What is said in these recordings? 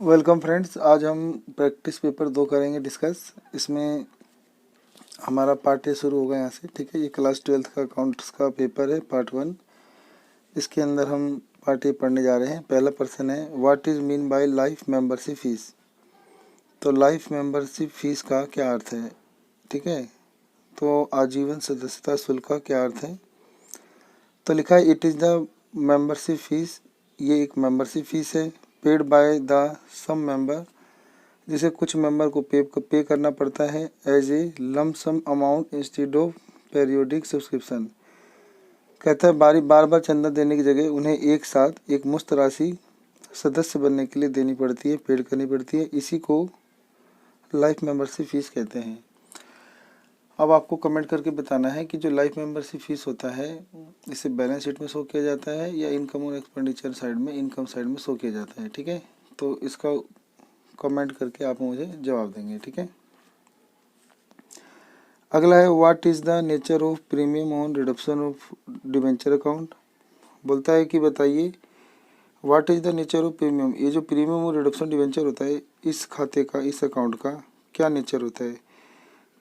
Welcome friends. आज हम practice paper 2 करेंगे डिस्कस। इसमें हमारा पार्ट ए शुरू होगा यहाँ से। ठीक है, ये क्लास 12th का अकाउंट्स का पेपर है, पार्ट 1। इसके अंदर हम पार्ट ए पढ़ने जा रहे हैं। पहला प्रश्न है, what is mean by life membership fees. तो लाइफ मेंबरशिप फीस का क्या अर्थ है? ठीक है, तो आजीवन सदस्यता शुल्क का क्या अर्थ है? तो लिखा है, it is the membership fee. ये एक मेंबरशिप फीस है, paid by the sum member, जिसे कुछ मेंबर को पे करना पड़ता है as a lump sum amount instead of periodic subscription. कहता है बार बार चंदा देने की जगह उन्हें एक साथ एक मुश्त राशि सदस्य बनने के लिए देनी पड़ती है, पेड करनी पड़ती है। इसी को लाइफ मेंबरशिप फीस कहते हैं। अब आपको कमेंट करके बताना है कि जो लाइफ मेंबरशिप फीस होता है इसे बैलेंस शीट में शो किया जाता है या इनकम और एक्सपेंडिचर साइड में, इनकम साइड में शो किया जाता है। ठीक है, तो इसका कमेंट करके आप मुझे जवाब देंगे। ठीक है, अगला है, what is the nature of premium on redemption of debenture account. बोलता है कि बताइए what is the nature of premium. ये जो प्रीमियम और रिडम्पशन डिवेंचर होता है, इस खाते का, इस अकाउंट का क्या नेचर होता है?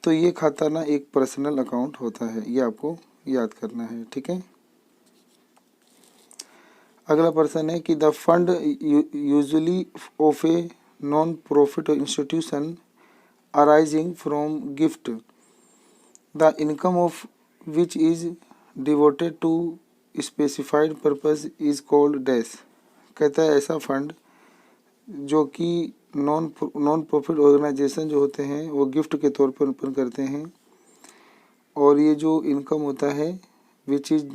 तो ये खाता ना एक पर्सनल अकाउंट होता है, ये आपको याद करना है। ठीक है, अगला प्रश्न है कि the fund usually of a non profit institution arising from gift, the income of which is devoted to specified purpose is called dash। कहता है ऐसा फंड जो कि नॉन प्रॉफिट ऑर्गेनाइजेशन जो होते हैं वो गिफ्ट के तौर पर ओपन करते हैं, और ये जो इनकम होता है which is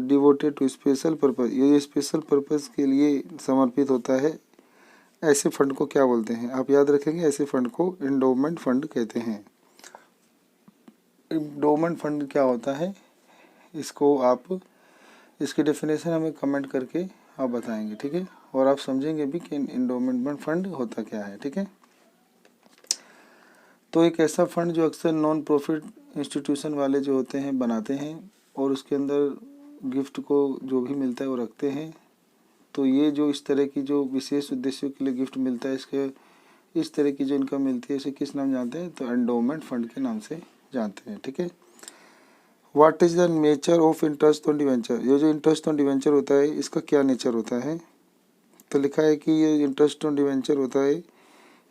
devoted to special purpose, ये स्पेशल पर्पज़ के लिए समर्पित होता है, ऐसे फंड को क्या बोलते हैं? आप याद रखेंगे, ऐसे फंड को एंडोमेंट फंड कहते हैं। एंडोमेंट फंड क्या होता है, इसको आप, इसकी डेफिनेशन हमें कमेंट करके आप बताएंगे। ठीक है, और आप समझेंगे भी कि एंडोमेंट फंड होता क्या है। ठीक है, तो एक ऐसा फंड जो अक्सर नॉन प्रॉफिट इंस्टीट्यूशन वाले जो होते हैं बनाते हैं, और उसके अंदर गिफ्ट को जो भी मिलता है वो रखते हैं। तो ये जो इस तरह की जो विशेष उद्देश्यों के लिए गिफ्ट मिलता है, इसके इस तरह की जो इनकम मिलती है, इसे किस नाम जानते हैं? तो एंडोमेंट फंड के नाम से जानते हैं। ठीक है, what is the nature of interest on debenture. ये जो इंटरेस्ट ऑन डिवेंचर होता है, इसका क्या नेचर होता है? तो लिखा है कि ये इंटरेस्ट ऑन डिवेंचर होता है,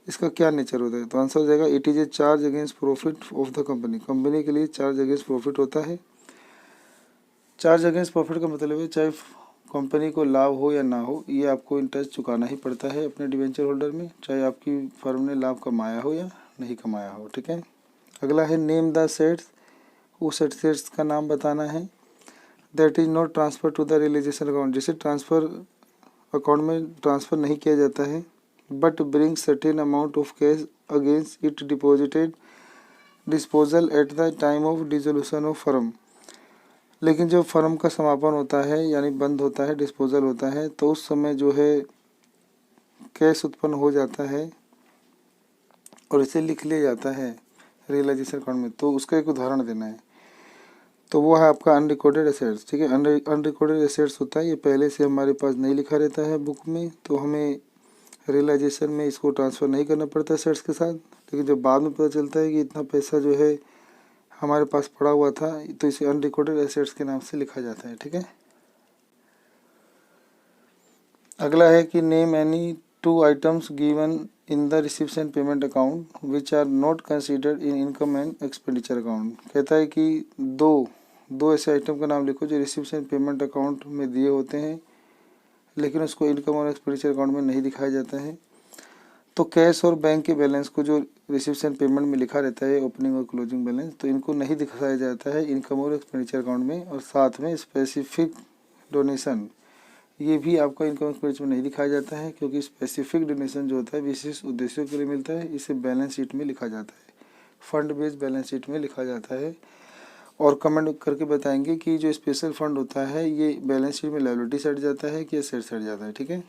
इसका क्या नेचर होता है? तो आंसर हो जाएगा, it is a charge against profit of the company. Company के लिए चार्ज अगेंस्ट प्रॉफिट होता है। चार्ज अगेंस्ट प्रॉफिट का मतलब है चाहे कंपनी को लाभ हो या ना हो, ये आपको इंटरेस्ट चुकाना ही पड़ता है अपने डिवेंचर होल्डर में, चाहे आपकी फर्म ने लाभ कमाया हो या नहीं कमाया हो। ठीक है, अगला है, नेम द सेट्स। उस सेट्स का नाम बताना है। That is not transfer to the realisation account, जिसे ट्रांसफर अकाउंट में ट्रांसफ़र नहीं किया जाता है, but bring certain amount of cash against it deposited disposal at the time of dissolution of firm. लेकिन जब फर्म का समापन होता है यानी बंद होता है, डिस्पोजल होता है, तो उस समय जो है कैश उत्पन्न हो जाता है और इसे लिख लिया जाता है रियलाइजेशन अकाउंट में। तो उसका एक उदाहरण देना है, तो वो है आपका अनरिकॉर्डेड एसेट्स। ठीक है, अनरिकॉर्डेड एसेट्स होता है, ये पहले से हमारे पास नहीं लिखा रहता है बुक में, तो हमें रियलाइजेशन में इसको ट्रांसफ़र नहीं करना पड़ता एसेट्स के साथ। लेकिन जब बाद में पता चलता है कि इतना पैसा जो है हमारे पास पड़ा हुआ था, तो इसे अनरिकॉर्डेड एसेट्स के नाम से लिखा जाता है। ठीक है, अगला है कि name any two items given in the reception payment account which are not considered in income and expenditure account. कहता है कि दो ऐसे आइटम का नाम लिखो जो रिसिप्शन पेमेंट अकाउंट में दिए होते हैं, लेकिन उसको इनकम और एक्सपेंडिचर अकाउंट में नहीं दिखाया जाता है। तो कैश और बैंक के बैलेंस को जो रिसिप्शन पेमेंट में लिखा रहता है, ओपनिंग और क्लोजिंग बैलेंस, तो इनको नहीं दिखाया जाता है इनकम और एक्सपेंडिचर अकाउंट में। और साथ में स्पेसिफिक डोनेशन, ये भी आपका इनकम एक्सपेंडिचर में नहीं दिखाया जाता है, क्योंकि स्पेसिफिक डोनेशन जो होता है विशेष उद्देश्यों के लिए मिलता है, इसे बैलेंस शीट में लिखा जाता है, फंड बेस्ड बैलेंस शीट में लिखा जाता है। और कमेंट करके बताएंगे कि जो स्पेशल फंड होता है ये बैलेंस शीट में लायबिलिटी साइड जाता है कि एसेट साइड जाता है। ठीक है,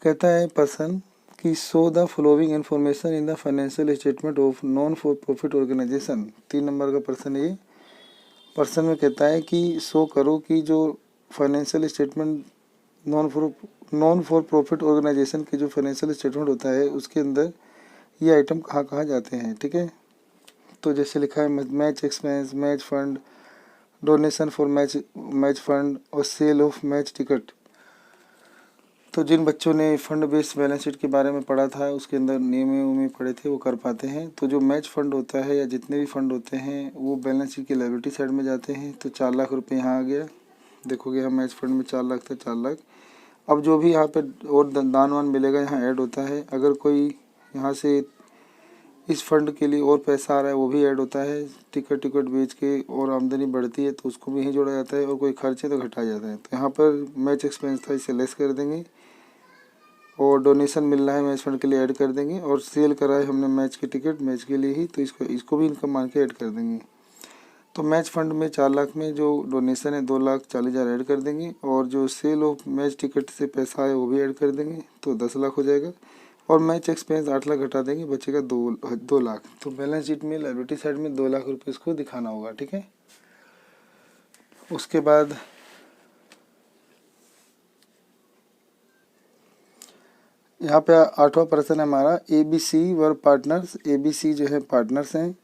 कहता है पर्सन कि show the following information in the financial statement of non for profit organisation. 3 number का पर्सन, ये पर्सन में कहता है कि शो करो कि जो financial statement non for profit organisation के जो फाइनेंशियल स्टेटमेंट होता है उसके अंदर ये आइटम कहाँ कहाँ जाते हैं, ठीक है। तो जैसे लिखा है match expense, match fund, donation for match fund और सेल ऑफ मैच टिकट। तो जिन बच्चों ने फंड बेस्ड बैलेंस शीट के बारे में पढ़ा था उसके अंदर नियम पढ़े थे वो कर पाते हैं। तो जो मैच फंड होता है या जितने भी फंड होते हैं वो बैलेंस शीट की लायबिलिटी साइड में जाते हैं। तो 4 लाख रुपये यहाँ आ गया, देखोगे यहाँ मैच फंड में 4 लाख था, 4 लाख। अब जो भी यहाँ पे और दान वान मिलेगा यहाँ ऐड होता है। अगर कोई यहाँ से इस फंड के लिए और पैसा आ रहा है वो भी ऐड होता है। टिकट बेच के और आमदनी बढ़ती है तो उसको भी यहीं जोड़ा जाता है, और कोई खर्च है तो घटाया जाता है। तो यहाँ पर मैच एक्सपेंस था, इसे लेस कर देंगे, और डोनेशन मिल रहा है मैच फंड के लिए ऐड कर देंगे, और सेल करा है हमने मैच की टिकट मैच के लिए ही तो इसको भी इनकम मान के ऐड कर देंगे। तो मैच फंड में 4 लाख में जो डोनेशन है 2,40,000 ऐड कर देंगे, और जो सेल ऑफ मैच टिकट से पैसा है वो भी ऐड कर देंगे तो 10 लाख हो जाएगा, और मैच एक्सपेंस 8 लाख घटा देंगे, बचेगा 2 लाख। तो बैलेंस शीट में लायबिलिटी साइड में 2 लाख रुपये इसको दिखाना होगा, ठीक है। उसके बाद यहाँ पे 8वां प्रश्न है हमारा, ABC वर पार्टनर्स। ABC जो है पार्टनर्स हैं।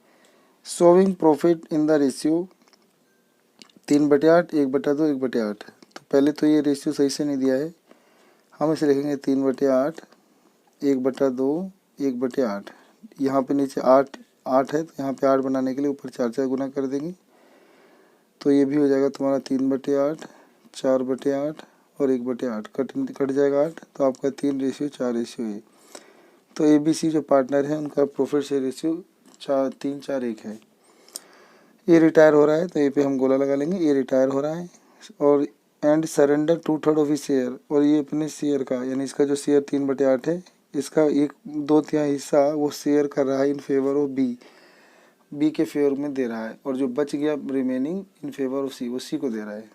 Showing profit in the ratio 3/8, 1/2, 1/8। तो पहले तो ये रेशियो सही से नहीं दिया है, हम इसे लिखेंगे 3/8, 1/2, 1/8। यहाँ पे नीचे 8 है तो यहाँ पे 8 बनाने के लिए ऊपर 4 गुना कर देंगे। तो ये भी हो जाएगा तुम्हारा 3/8, 4/8 और 1/8। कट जाएगा 8, तो आपका 3:4 रेशियो है। तो ABC जो पार्टनर है उनका प्रॉफिट शेयर रेशियो 3:4:1 है। ये रिटायर हो रहा है तो ये पे हम गोला लगा लेंगे, ये रिटायर हो रहा है। और एंड सरेंडर 2/3 ऑफ शेयर, और ये अपने शेयर का यानी इसका जो शेयर 3/8 है इसका 1/2 हिस्सा वो शेयर कर रहा है इन फेवर ऑफ बी के फेवर में दे रहा है, और जो बच गया रिमेनिंग इन फेवर ऑफ सी को दे रहा है।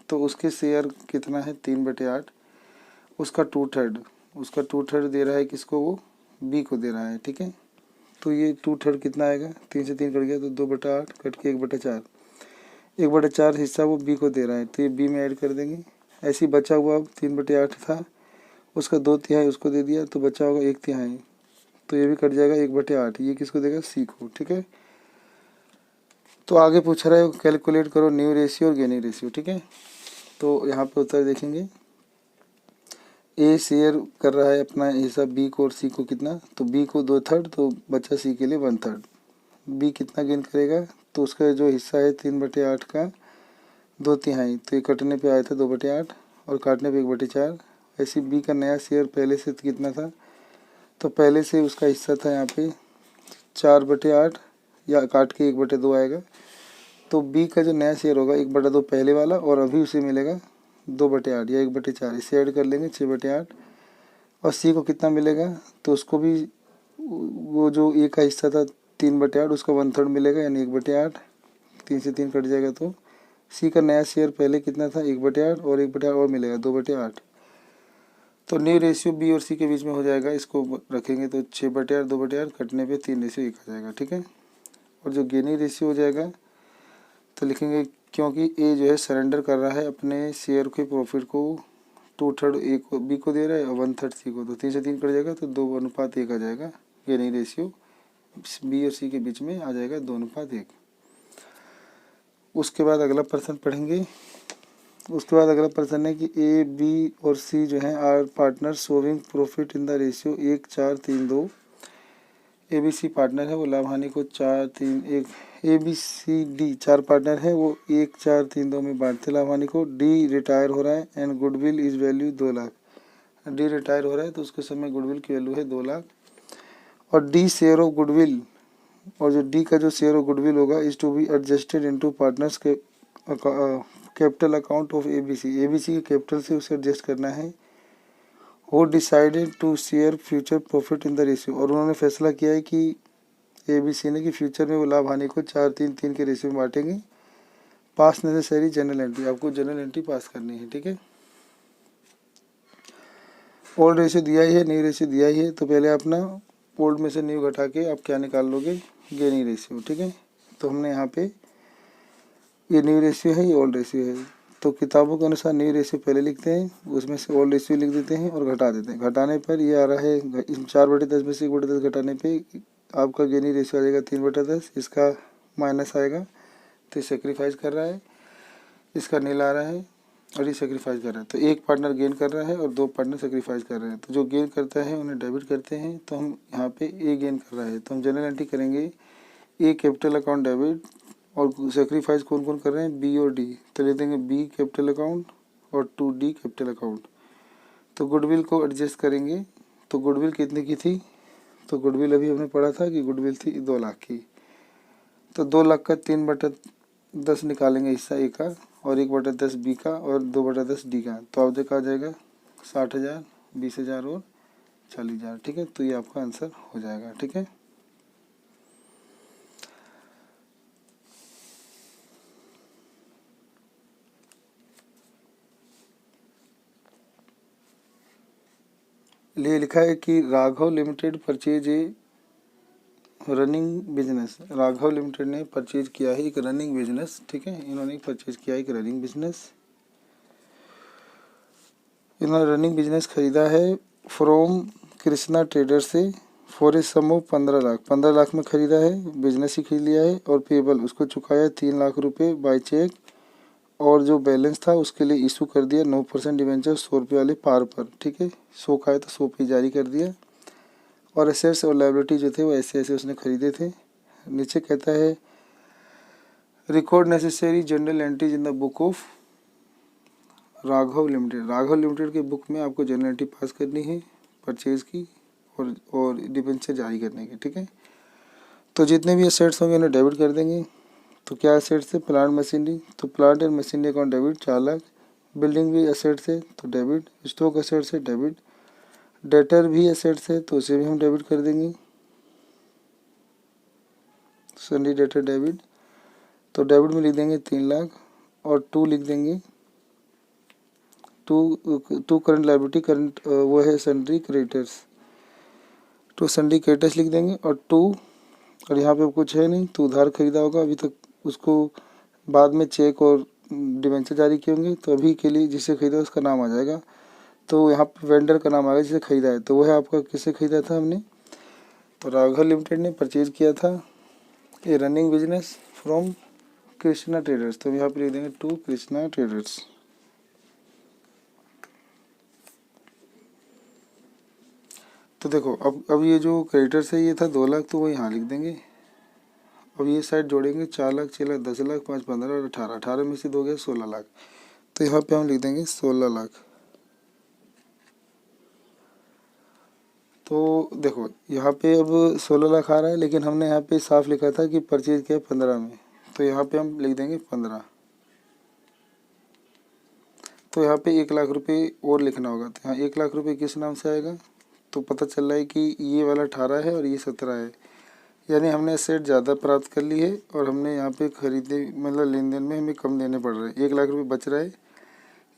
तो उसके शेयर कितना है 3/8, उसका 2/3 दे रहा है किसको, वो बी को दे रहा है, ठीक है। तो ये 2/3 कितना आएगा, 3 से 3 कट गया तो 2/8 कट के 1/4, 1/4 हिस्सा वो बी को दे रहा है तो ये बी में ऐड कर देंगे। ऐसे ही बचा हुआ 3/8 था उसका 2/3 उसको दे दिया तो बचा होगा 1/3, तो ये भी कट जाएगा 1/8, ये किसको देगा, सी को, ठीक है। तो आगे पूछ रहा है कैलकुलेट करो न्यू रेशियो और गेनिंग रेशियो, ठीक है। तो यहाँ पे उत्तर देखेंगे, ए शेयर कर रहा है अपना हिस्सा बी को और सी को कितना, तो बी को 2/3 तो बचा सी के लिए 1/3। बी कितना गेन करेगा, तो उसका जो हिस्सा है 3/8 का 2/3, तो ये कटने पे आया था 2/8 और काटने पे 1/4। ऐसे बी का नया शेयर पहले से कितना था, तो पहले से उसका हिस्सा था यहाँ पे 4/8 या काट के 1/2 आएगा। तो बी का जो नया शेयर होगा 1/2 पहले वाला, और अभी उसे मिलेगा 2/8 या 1/4, इसे ऐड कर लेंगे 6/8। और सी को कितना मिलेगा, तो उसको भी वो जो ए का हिस्सा था 3/8 उसका 1/3 मिलेगा यानी 1/8, 3 से 3 कट जाएगा। तो सी का नया शेयर पहले कितना था 1/8 और 1/8 और मिलेगा 2/8। तो न्यू रेशियो बी और सी के बीच में हो जाएगा, इसको रखेंगे तो 6/8 2/8 कटने पे 3:1 आ जाएगा, ठीक है। और जो गेनिंग रेशियो हो जाएगा तो लिखेंगे क्योंकि ए जो है सरेंडर कर रहा है अपने शेयर के प्रॉफिट को 2/3 ए को बी को दे रहा है और 1/3 सी को, तो 3 से 3 कट जाएगा तो 2:1 आ जाएगा। गेनिंग रेशियो बी और सी के बीच में आ जाएगा 2:1। उसके बाद अगला प्रश्न पढ़ेंगे। उसके बाद अगला प्रश्न है कि ए बी और सी जो है are partner showing profit in the ratio 1:4:3:2। A B C partner है वो लाभ हानि को 4:3:1, A B C D 4 partner है वो 1:4:3:2 में बांटते लाभ हानि को। डी रिटायर हो रहा है and goodwill is value 2 lakh. D retire हो रहा है तो उसके समय गुडविल की वैल्यू है 2 लाख। और डी शेयर ऑफ गुडविल, और जो डी का जो शेयर ऑफ गुडविल होगा is to be adjusted into partners के capital account of A B C के कैपिटल से उसे एडजस्ट करना है। वो decided to share future profit in the ratio, और उन्होंने फैसला किया है कि ए बी सी ने कि फ्यूचर में वो लाभ हानि को 4:3:3 के रेशियो में बांटेंगे। पास नेसेसरी जनरल एंट्री, आपको जनरल एंट्री पास करनी है, ठीक है। ओल्ड रेशियो दिया ही है, न्यू रेशियो दिया ही है, तो पहले अपना ओल्ड में से न्यू घटा के आप क्या निकाल लोगे, गेनिंग रेशियो, ठीक है। तो हमने यहाँ पे ये न्यू रेशियो है ये ओल्ड रेशियो है, तो किताबों के अनुसार न्यू रेशियो पहले लिखते हैं, उसमें से ओल्ड रेशियो लिख देते हैं और घटा देते हैं। घटाने पर ये आ रहा है 4/10 में से 1/10 घटाने पे आपका गेनी रेशियो आ जाएगा 3/10, इसका माइनस आएगा तो सेक्रीफाइस कर रहा है, इसका नील आ रहा है और ये सेक्रीफाइस कर रहा है। तो एक पार्टनर गेन कर रहा है और 2 पार्टनर सेक्रीफाइस कर रहे हैं। तो जो गेन करता है उन्हें डेबिट करते हैं। तो हम यहाँ पे ए गेन कर रहा है तो हम जनरल एंट्री करेंगे ए कैपिटल अकाउंट डेबिट, और सेक्रीफाइस कौन कौन कर रहे हैं, बी और डी। तो ले देंगे बी कैपिटल अकाउंट और 2D कैपिटल अकाउंट। तो गुडविल को एडजस्ट करेंगे। तो गुडविल कितने की थी, तो गुडविल अभी हमने पढ़ा था कि गुडविल थी 2 लाख की। तो 2 लाख का 3/10 निकालेंगे हिस्सा ए का, और 1/10 बी का और 2/10 डी का। तो आप देखा आ जाएगा 60,000, 20,000 और 40,000। ठीक है, तो ये आपका आंसर हो जाएगा। ठीक है, लिए लिखा है कि Raghav limited purchase a running business. Raghav limited ने परचेज किया है एक रनिंग बिजनेस। ठीक है, इन्होंने परचेज किया है एक रनिंग बिजनेस। इन्होंने रनिंग बिजनेस खरीदा है फ्रॉम कृष्णा ट्रेडर से for a sum of 15 lakh. 15 lakh में खरीदा है, बिजनेस ही खरीद लिया है। और पेबल उसको चुकाया 3 लाख रुपए बाय चेक, और जो बैलेंस था उसके लिए इशू कर दिया 9% डिवेंचर 100 रुपये वाले पार पर। ठीक है, 100 का है तो 100 पे जारी कर दिया। और एसेट्स और लायबिलिटी जो थे वो ऐसे ऐसे उसने खरीदे थे। नीचे कहता है record necessary general entries in the book of Raghav limited. Raghav limited के बुक में आपको जनरल एंट्री पास करनी है परचेज की और डिवेंचर जारी करने की। ठीक है, तो जितने भी एसेट्स होंगे उन्हें डेबिट कर देंगे। तो क्या एसेट्स है, प्लांट मशीनरी, तो plant and machinery account debit 4 lakh. Building भी एसेट्स है तो डेबिट। स्टॉक एसेट्स है डेबिट। डेटर भी एसेट्स है तो उसे भी हम डेबिट कर देंगे, सन्डी डेटर डेबिट। तो डेबिट में लिख देंगे 3 लाख और 2 लिख देंगे, टू करंट लायबिलिटी, करंट वो है सन्डी क्रेडिटर्स, तो सन्डी क्रेडिटर्स लिख देंगे। और 2, और यहाँ पे कुछ है नहीं तो उधार खरीदा होगा अभी तक, उसको बाद में चेक और डिवेंचर जारी किए होंगे, तो अभी के लिए जिसे खरीदा उसका नाम आ जाएगा। तो यहाँ पे वेंडर का नाम आ गया जिसे खरीदा है, तो वो है आपका किसे खरीदा था हमने, तो राघव लिमिटेड ने परचेज किया था ये running business from Krishna traders. तो यहाँ पे लिख देंगे 2 कृष्णा ट्रेडर्स। तो देखो अब ये जो क्रेडिटर्स है ये था 2 लाख, तो वो यहाँ लिख देंगे। अब ये साइड जोड़ेंगे 4 लाख, 6 लाख, 10 लाख, 5, 15 और 18। 18 में से 2 गया 16 लाख, तो यहाँ पे हम लिख देंगे 16 लाख। तो देखो यहाँ पे अब 16 लाख आ रहा है, लेकिन हमने यहाँ पे साफ लिखा था कि परचेज किया 15 में, तो यहाँ पे हम लिख देंगे 15। तो यहाँ पे 1 लाख रुपए और लिखना होगा। तो यहाँ 1 लाख रुपए किस नाम से आएगा, तो पता चल रहा है कि ये वाला 18 है और ये 17 है, यानी हमने एसेट ज़्यादा प्राप्त कर ली है और हमने यहाँ पे खरीदे मतलब लेन देन में हमें कम देने पड़ रहे हैं। 1 लाख रुपए बच रहा है,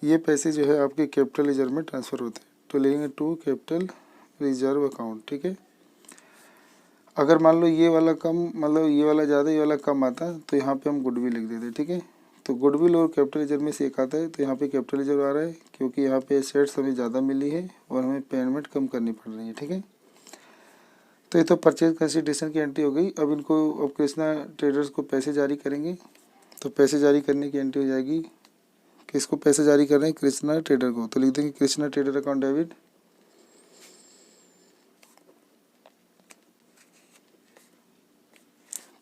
ये पैसे जो है आपके कैपिटल रिजर्व में ट्रांसफ़र होते हैं। तो लेंगे 2 कैपिटल रिजर्व अकाउंट। ठीक है, अगर मान लो ये वाला कम मतलब ये वाला ज़्यादा ये वाला कम आता तो यहाँ पे हम गुडविल लिख देते। ठीक है, तो गुडविल और कैपिटल रिजर्व में से एक आता है, तो यहाँ पे कैपिटल रिजर्व आ रहा है क्योंकि यहाँ पे एसेट्स हमें ज़्यादा मिली है और हमें पेमेंट कम करनी पड़ रही है। ठीक है, तो ये तो परचेज कंसिडरेशन की एंट्री हो गई। अब इनको अब कृष्णा ट्रेडर्स को पैसे जारी करेंगे, तो पैसे जारी करने की एंट्री हो जाएगी। किसको पैसे जारी कर रहे हैं, कृष्णा ट्रेडर को, तो लिख देंगे कृष्णा ट्रेडर अकाउंट डेबिट।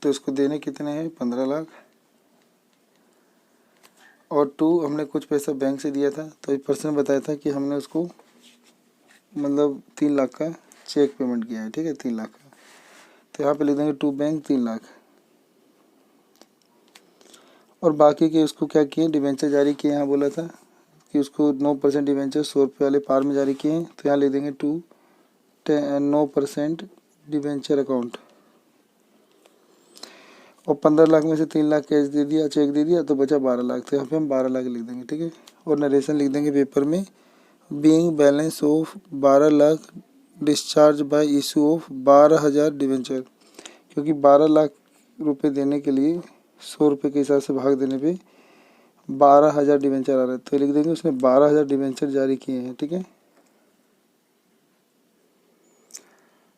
तो इसको देने कितने हैं, 15 लाख, और 2 हमने कुछ पैसा बैंक से दिया था, तो एक पर्सन बताया था कि हमने उसको मतलब 3 लाख का चेक पेमेंट किया है। ठीक है, 3 लाख का, तो यहाँ पे लिख देंगे 2 बैंक 3 लाख। और बाकी के उसको क्या किए, डिवेंचर जारी किए। यहाँ बोला था कि उसको 9% डिवेंचर 100 रुपये वाले पार में जारी किए हैं, तो यहाँ लिख देंगे 9% डिवेंचर अकाउंट। और 15 लाख में से 3 लाख कैश दे दिया, चेक दे दिया, तो बचा 12 लाख, तो यहाँ पे हम 12 लाख लिख देंगे। ठीक है, और नरेशन लिख देंगे पेपर में, being balance of 12 lakh discharge by issue of 12,000 debenture, क्योंकि 12 लाख रुपए देने के लिए 100 रुपये के हिसाब से भाग देने पे 12,000 डिवेंचर आ रहा है, तो लिख देंगे उसने 12,000 डिवेंचर जारी किए हैं। ठीक है,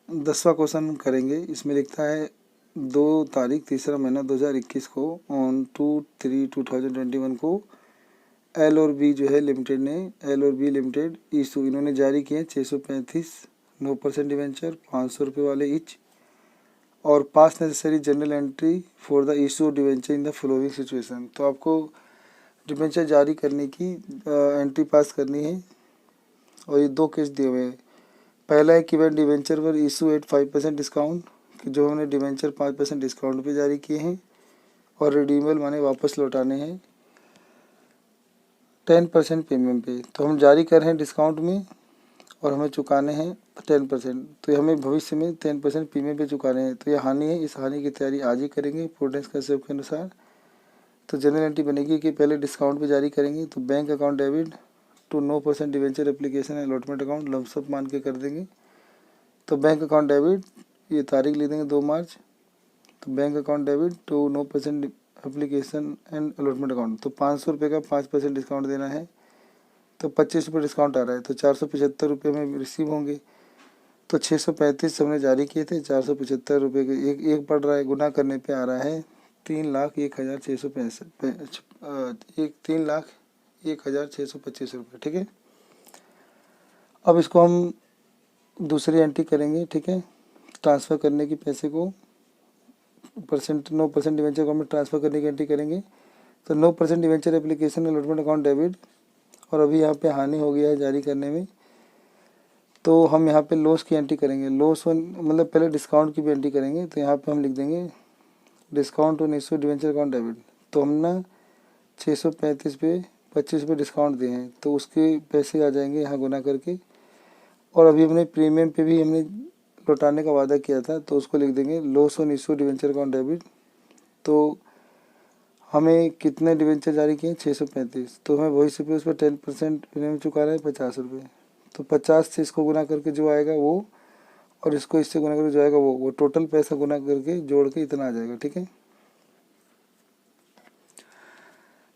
10वां क्वेश्चन करेंगे। इसमें लिखता है 2 तारीख 3रा महीना 2021 को ऑन 2/3/2021 को एल और बी जो है लिमिटेड ने, एल और बी लिमिटेड इशू इन्होंने जारी किए 635 9% डिवेंचर 500 रुपये वाले ईच, और पास necessary general entry for the issue debenture in the following situation. तो आपको डिवेंचर जारी करने की एंट्री पास करनी है, और ये 2 केस दिए हुए हैं। पहला है कि वह डिवेंचर पर इशू एट 5% डिस्काउंट, कि जो हमने डिवेंचर 5% डिस्काउंट पे जारी किए हैं, और रिडीमेबल माने वापस लौटाने हैं 10% प्रीमियम पे। तो हम जारी कर रहे हैं डिस्काउंट में और हमें चुकाने हैं 10%, तो ये हमें भविष्य में 10% प्रीमियम पे चुकाने हैं। तो ये हानि है, इस हानि की तैयारी आज ही करेंगे प्रूडेंस कंसेप्ट के अनुसार। तो जनरल एंट्री बनेगी कि पहले डिस्काउंट पे जारी करेंगे, तो bank account debit to 9% debenture application allotment account lump sum मान के कर देंगे। तो बैंक अकाउंट डेबिट, ये तारीख ले देंगे 2 मार्च, तो bank account debit to 9% application and allotment account. तो 500 रुपये का 5% डिस्काउंट देना है, तो 25 रुपये डिस्काउंट आ रहा है, तो 475 रुपये में रिसीव होंगे। तो 635 हमने जारी किए थे, 475 रुपये के एक पड़ रहा है, गुना करने पे आ रहा है 3,01,625 रुपये। ठीक है, अब इसको हम दूसरी एंट्री करेंगे। ठीक है, ट्रांसफ़र करने की पैसे को 9% डिवेंचर अकाउंट में ट्रांसफ़र करने की एंट्री करेंगे। तो 9% debenture application allotment account debit, और अभी यहाँ पे हानि हो गया है जारी करने में, तो हम यहाँ पे लॉस की एंट्री करेंगे। लॉस मतलब पहले डिस्काउंट की भी एंट्री करेंगे, तो यहाँ पे हम लिख देंगे discount on issue debenture account debit. तो हम ना 635 पे 25 रुपये डिस्काउंट दिए हैं, तो उसके पैसे आ जाएंगे यहाँ गुना करके। और अभी हमने प्रीमियम पे भी हमने लौटाने का वादा किया था, तो उसको लिख देंगे loss on issue debenture account debit. तो हमें कितने डिवेंचर जारी किए 635, तो हमें भविष्य पे उस पर 10% प्रीमियम चुका रहा है 50 रुपये। तो 50 से इसको गुना करके जो आएगा वो, और इसको इससे गुना करके जो आएगा वो टोटल पैसा गुना करके जोड़ के इतना आ जाएगा। ठीक है,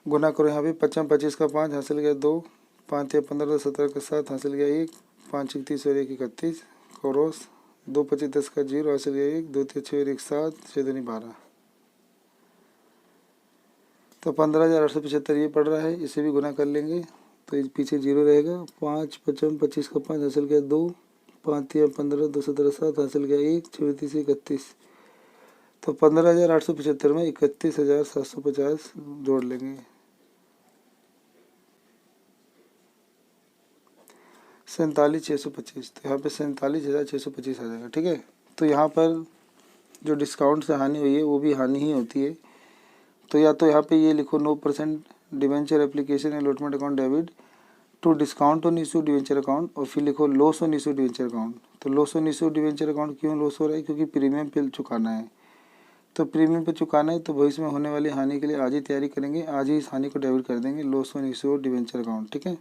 गुना करो यहाँ पे 55 का 5 हासिल गया 2, 5 या 15 17 का 7 हासिल गया 1, 5 31 और 1 31 क्रॉस 2 25 10 का 0 हासिल गया 1, 2 3 6 और 1 7 6 दूनी 12। तो 15,875 ये पड़ रहा है, इसे भी गुना कर लेंगे, तो इस पीछे 0 रहेगा। 5 55 25 का 5 हासिल गया 2, 5 या 15 2 17 7 हासिल गया 1, 34 31। तो 15,875 में 31,750 जोड़ लेंगे। 47,625, तो यहाँ पे 47,625 आ जाएगा। ठीक है, तो यहाँ पर जो डिस्काउंट से हानि हुई है वो भी हानि ही होती है। तो या तो यहाँ पे ये लिखो 9% debenture application allotment account debit to discount on issue debenture account, और फिर लिखो loss on issue debenture account. तो loss on issue debenture account क्यों लॉस हो रहा है, क्योंकि प्रीमियम पे चुकाना है। तो प्रीमियम पे चुकाना है, तो भविष्य में होने वाली हानि के लिए आज ही तैयारी करेंगे, आज ही इस हानि को डेबिट कर देंगे loss on issue debenture account. ठीक है,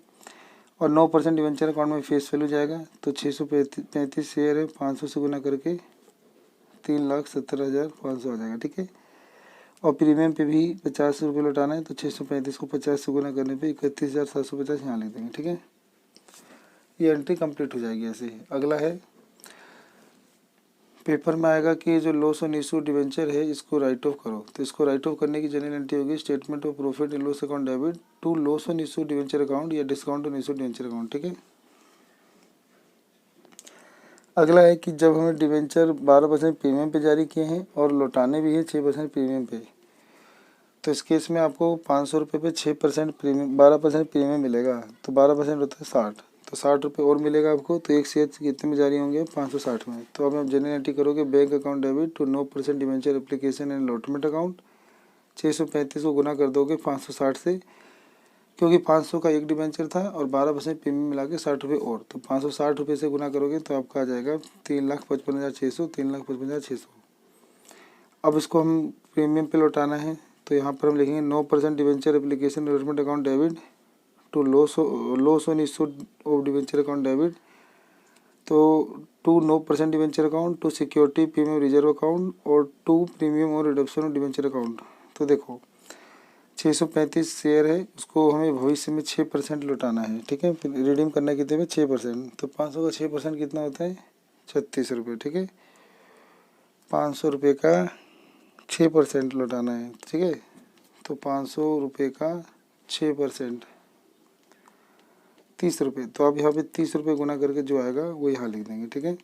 और 9% डिवेंचर अकाउंट में फेस वैल्यू जाएगा, तो 635 शेयर है, 500 से गुना करके 3,70,500 आ जाएगा। ठीक है, और प्रीमियम पे भी 50 रुपये लौटाना है, तो 635 को 50 से गुना करने पे 31,750 यहाँ लिख देंगे। ठीक है, ये एंट्री कंप्लीट हो जाएगी ऐसे ही। अगला है, पेपर में आएगा कि जो लॉस ऑन इशू डिवेंचर है इसको राइट ऑफ करो। तो इसको राइट ऑफ करने की जनरल एंट्री होगी statement of profit and loss account debit to loss on issue debenture account या discount on issue debenture account. ठीक है, अगला है कि जब हमें डिवेंचर 12% प्रीमियम पे जारी किए हैं और लौटाने भी हैं 6% प्रीमियम पे, तो इस केस में आपको 500 रुपये पे 6% प्रीमियम 12% प्रीमियम मिलेगा, तो 12% होता है 60, तो 60 रुपये और मिलेगा आपको। तो एक शेयर कितने में जारी होंगे 560 में। तो अब आप जनरल एंट्री करोगे bank account debit to 9% debenture application and allotment account, 635 को गुना कर दोगे 560 से, क्योंकि 500 का एक डिवेंचर था और 12% प्रीमियम मिला के 60 रुपये और, तो 560 रुपये से गुना करोगे तो आपका आ जाएगा 3,55,600 3,55,600। अब इसको हम प्रीमियम पे लौटाना है, तो यहाँ पर हम लिखेंगे 9% debenture application allotment account debit to loss on issue of debenture account debit, तो to 9% debenture account to security premium reserve account और टू प्रीमियम और रिडक्शन ऑफ डिवेंचर अकाउंट। तो देखो 635 शेयर है, उसको हमें भविष्य में 6% लौटाना है। ठीक है, फिर रिडीम करना कितने में 6%, तो 500 का 6% कितना होता है 36 रुपये। ठीक है, 500 रुपये का 6% लौटाना है। ठीक है, तो 500 रुपये का 6% 30 रुपये, तो अब यहाँ पे 30 रुपये गुना करके जो आएगा वो यहाँ लिख देंगे। ठीक है,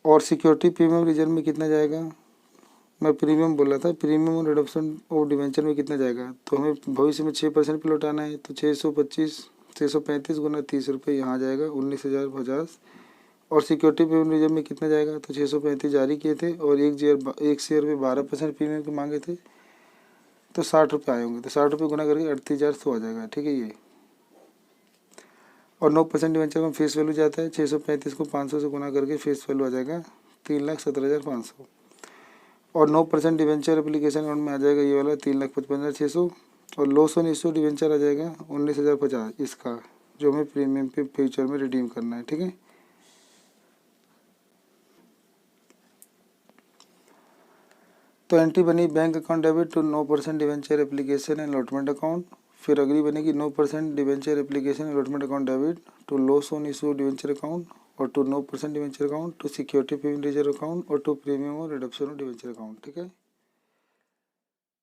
और सिक्योरिटी प्रीमियम रिजर्व में कितना जाएगा, मैं प्रीमियम बोला था, प्रीमियम और रिडम्पशन ऑफ डिवेंचर में कितना जाएगा, तो हमें भविष्य में 6% पे लौटाना है, तो 635 गुना 30 रुपये यहाँ जाएगा 19,050। और सिक्योरिटी प्रीमियम रिजर्व में कितना जाएगा, तो 635 जारी किए थे और एक शेयर पे 12% प्रीमियम के मांगे थे, तो 60 रुपये आए होंगे, तो 60 रुपये गुना करके 38,100 आ जाएगा। ठीक है, ये और 9% डिवेंचर में फेस वैल्यू जाता है 635 को 500 से गुना करके फेस वैल्यू आ जाएगा 3,17,500। और 9% डिवेंचर एप्लीकेशन अमाउंट में आ जाएगा ये वाला 3,55,600। और लॉस ऑन इशू डिवेंचर आ जाएगा 19,050 इसका, जो हमें प्रीमियम पे फ्यूचर में रिडीम करना है। ठीक है, तो एंट्री बनी bank account debit to 9% debenture application and allotment account. फिर अगली बनेगी 9% debenture application allotment account debit to loss on issue debenture account और to 9% debenture account to security premium reserve account और टू प्रीमियम और reduction of debenture account. ठीक है।